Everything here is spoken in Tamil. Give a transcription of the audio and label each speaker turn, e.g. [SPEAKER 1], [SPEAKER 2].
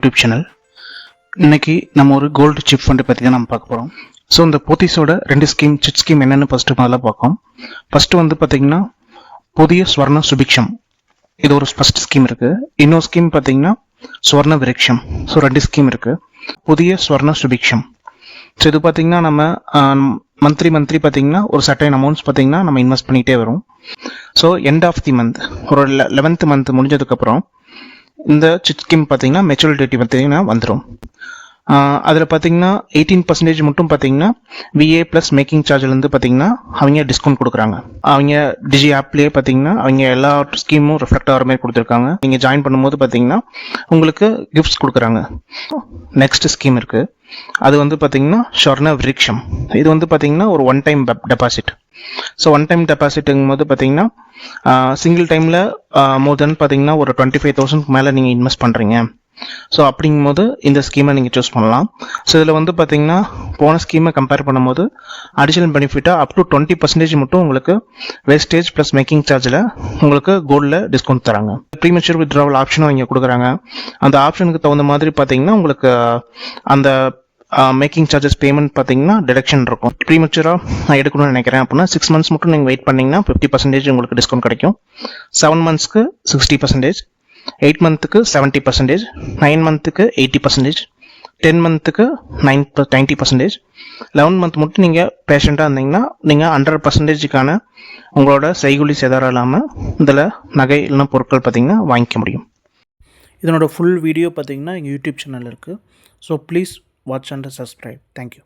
[SPEAKER 1] YouTube channel. இன்னைக்கு நம்ம ஒரு கோல்டு சிப் ஃபண்ட் பற்றி தான் நம்ம பார்க்க போகிறோம். ஸோ இந்த போத்தீஸோட 2 ஸ்கீம் சிட் ஸ்கீம் என்னென்னு முதல்ல பார்ப்போம். ஃபஸ்ட்டு பார்த்தீங்கன்னா புதிய ஸ்வர்ண சுபிக்ஷம், இது ஒரு ஃபஸ்ட் ஸ்கீம் இருக்குது. இன்னொரு ஸ்கீம் பார்த்தீங்கன்னா ஸ்வர்ண விருட்சம். ஸோ 2 ஸ்கீம் இருக்குது. புதிய ஸ்வர்ண சுபிக்ஷம், ஸோ இது பார்த்தீங்கன்னா நம்ம மந்த்லி பார்த்தீங்கன்னா ஒரு சர்டைன் அமௌண்ட்ஸ் பார்த்தீங்கன்னா நம்ம இன்வெஸ்ட் பண்ணிகிட்டே வரும். So end of the month ஒரு 11th மந்த் முடிஞ்சதுக்கப்புறம் இந்த சிட் ஸ்கீம் பார்த்தீங்கன்னா மெச்சூரிட்டி பார்த்தீங்கன்னா வந்துடும். அதில் பார்த்தீங்கன்னா 18% மட்டும் பார்த்தீங்கன்னா விஏ ப்ளஸ் மேக்கிங் சார்ஜ்லேருந்து பார்த்தீங்கன்னா அவங்க டிஸ்கவுண்ட் கொடுக்குறாங்க. அவங்க டிஜி ஆப்லேயே பார்த்தீங்கன்னா அவங்க எல்லா ஸ்கீமும் ரிஃப்ளெக்ட் ஆகிற மாதிரி கொடுத்துருக்காங்க. நீங்கள் ஜாயின் பண்ணும்போது பார்த்தீங்கன்னா உங்களுக்கு கிஃப்ட்ஸ் கொடுக்குறாங்க. நெக்ஸ்ட் ஸ்கீம் இருக்குது, அது பார்த்தீங்கன்னா ஸ்வர்ண விருட்சம். இது பார்த்தீங்கன்னா ஒரு one time deposit. So one time டெபாசிட்டுங்கும் போது பார்த்தீங்கன்னா சிங்கிள் டைமில் மோர் தென் பார்த்தீங்கன்னா ஒரு 25,000 மேலே நீங்கள் இன்வெஸ்ட் பண்ணுறீங்க. ஸோ அப்படிங்கும் போது இந்த ஸ்கீமை நீங்கள் சூஸ் பண்ணலாம். ஸோ இதில் பார்த்தீங்கன்னா போன ஸ்கீமை கம்பேர் பண்ணும்போது அடிஷனல் பெனிஃபிட்டாக அப் டு 20% மட்டும் உங்களுக்கு வேஸ்டேஜ் ப்ளஸ் மேக்கிங் சார்ஜில் உங்களுக்கு கோல்டில் டிஸ்கவுண்ட் தராங்க. ப்ரீமெச்சூர் வித்ட்ராவல் ஆப்ஷனும் இங்கே கொடுக்குறாங்க. அந்த ஆப்ஷனுக்கு தகுந்த மாதிரி பார்த்தீங்கன்னா உங்களுக்கு அந்த மேக்கிங் சார்ஜஸ் பேமெண்ட் பார்த்தீங்கன்னா டிடக்ஷன் இருக்கும். ப்ரீமெச்சூராக நான் எடுக்கணும்னு நினைக்கிறேன் அப்படின்னா 6 months மட்டும் நீங்கள் வெயிட் பண்ணிங்கன்னா 50% உங்களுக்கு டிஸ்கவுண்ட் கிடைக்கும். 7 monthsக்கு 60%, 8 monthக்கு 70%, 9 monthக்கு 80%, 10 monthக்கு 90%, 11 month மட்டும் நீங்கள் பேஷண்ட்டாக இருந்தீங்கன்னா நீங்கள் 100%க்கான உங்களோட செய்கூலி சேதாரம் இல்லாமல் இதில் நகை இல்லைன்னா பொருட்கள் பார்த்தீங்கன்னா வாங்கிக்க முடியும். இதனோட ஃபுல் வீடியோ பார்த்தீங்கன்னா எங்கள் யூடியூப் சேனல் இருக்குது. So please watch and subscribe. Thank you.